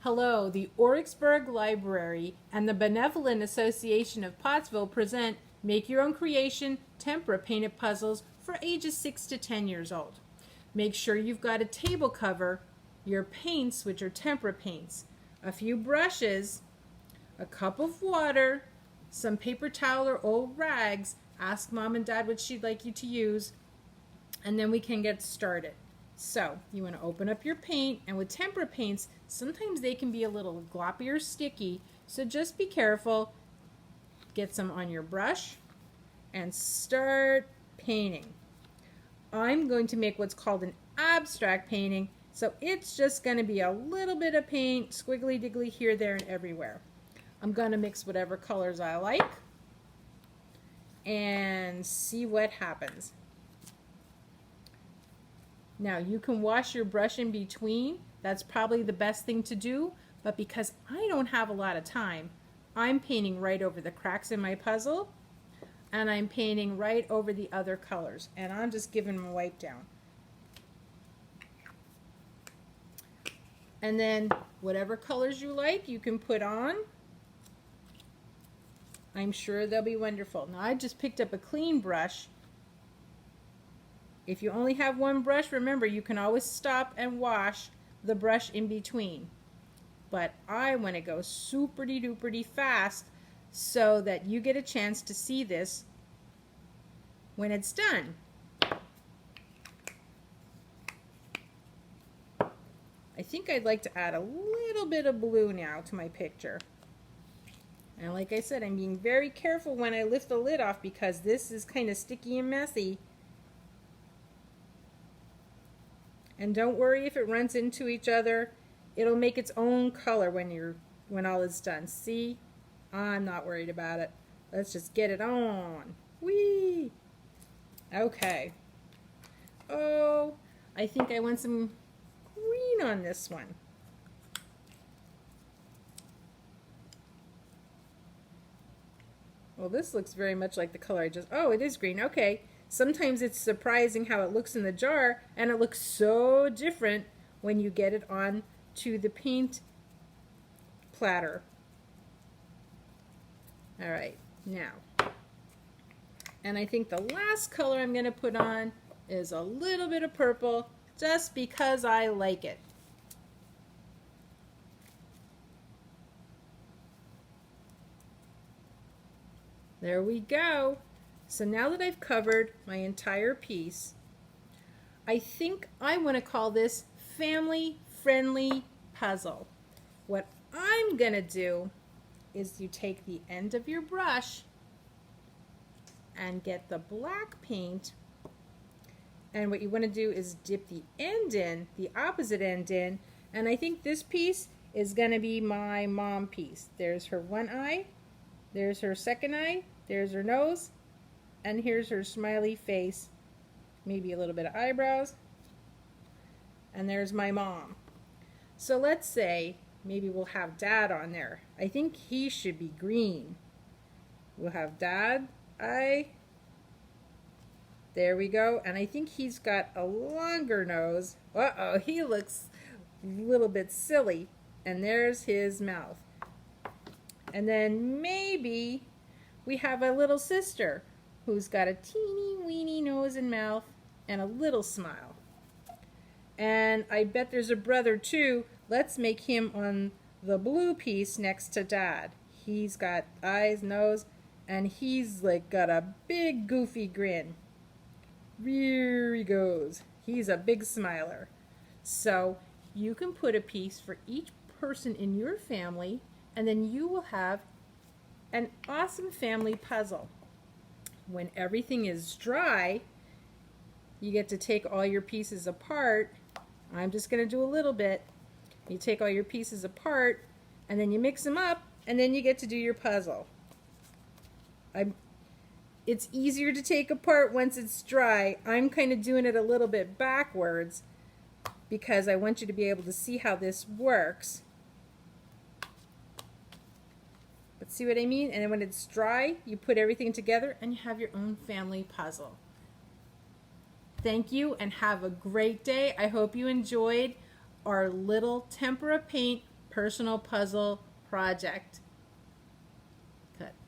Hello, the Oriksburg Library and the Benevolent Association of Pottsville present Make Your Own Creation Tempura Painted Puzzles for ages 6 to 10 years old. Make sure you've got a table cover, your paints, which are tempera paints, a few brushes, a cup of water, some paper towel or old rags. Ask Mom and Dad what she'd like you to use, and then we can get started. So you want to open up your paint, and with tempera paints, sometimes they can be a little gloppy or sticky, so just be careful. Get some on your brush and start painting. I'm going to make what's called an abstract painting, so it's just going to be a little bit of paint, squiggly diggly here, there, and everywhere. I'm going to mix whatever colors I like and see what happens. Now you can wash your brush in between. That's probably the best thing to do, but because I don't have a lot of time, I'm painting right over the cracks in my puzzle, and I'm painting right over the other colors, and I'm just giving them a wipe down. And then whatever colors you like, you can put on. I'm sure they'll be wonderful. Now I just picked up a clean brush. If you only have one brush, remember you can always stop and wash the brush in between. But I want to go super-duper fast so that you get a chance to see this when it's done. I think I'd like to add a little bit of blue now to my picture. And like I said, I'm being very careful when I lift the lid off because this is kind of sticky and messy. And don't worry if it runs into each other. It'll make its own color when all is done. See? I'm not worried about it. Let's just get it on. Whee! Okay. Oh, I think I want some green on this one. Well, this looks very much like the color I just... Oh, it is green. Okay. Sometimes it's surprising how it looks in the jar, and it looks so different when you get it on to the paint platter. All right, now. And I think the last color I'm going to put on is a little bit of purple, just because I like it. There we go. So now that I've covered my entire piece, I think I want to call this family-friendly puzzle. What I'm going to do is you take the end of your brush and get the black paint, and what you want to do is dip the end in, the opposite end in, and I think this piece is going to be my mom piece. There's her one eye, there's her second eye, there's her nose, and here's her smiley face, maybe a little bit of eyebrows, and there's my mom. So let's say maybe we'll have Dad on there. I think he should be green. We'll have Dad, eye, there we go, and I think he's got a longer nose. Uh-oh, he looks a little bit silly, and there's his mouth. And then maybe we have a little sister who's got a teeny weeny nose and mouth and a little smile. And I bet there's a brother too. Let's make him on the blue piece next to Dad. He's got eyes, nose, and he's like got a big goofy grin. Here he goes. He's a big smiler. So you can put a piece for each person in your family, and then you will have an awesome family puzzle. When everything is dry, you get to take all your pieces apart. I'm just going to do a little bit. You take all your pieces apart, and then you mix them up, and then you get to do your puzzle. It's easier to take apart once it's dry. I'm kind of doing it a little bit backwards because I want you to be able to see how this works. But see what I mean? And then when it's dry, you put everything together and you have your own family puzzle. Thank you and have a great day. I hope you enjoyed our little tempera paint personal puzzle project.